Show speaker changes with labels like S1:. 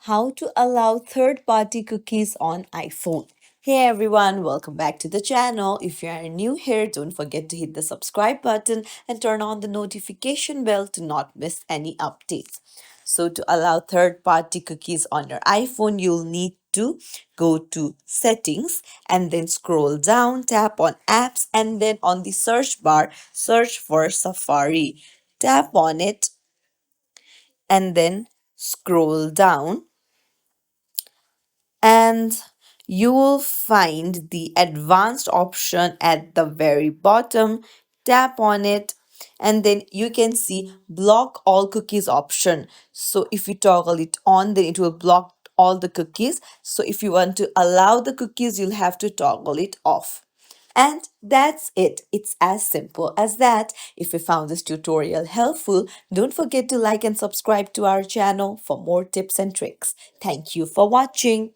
S1: How to allow third-party cookies on iPhone. Hey everyone, welcome back to the channel. If you are new here, don't forget to hit the subscribe button and turn on the notification bell to not miss any updates. So to allow third-party cookies on your iPhone, you'll need to go to settings and then scroll down, tap on apps, and then on the search bar, search for Safari. Tap on it and then scroll down and you will find the advanced option at the very bottom. Tap on it and then you can see block all cookies option. So if you toggle it on, then it will block all the cookies. So if you want to allow the cookies, you'll have to toggle it off. And that's it. It's as simple as that. If you found this tutorial helpful, don't forget to like and subscribe to our channel for more tips and tricks. Thank you for watching.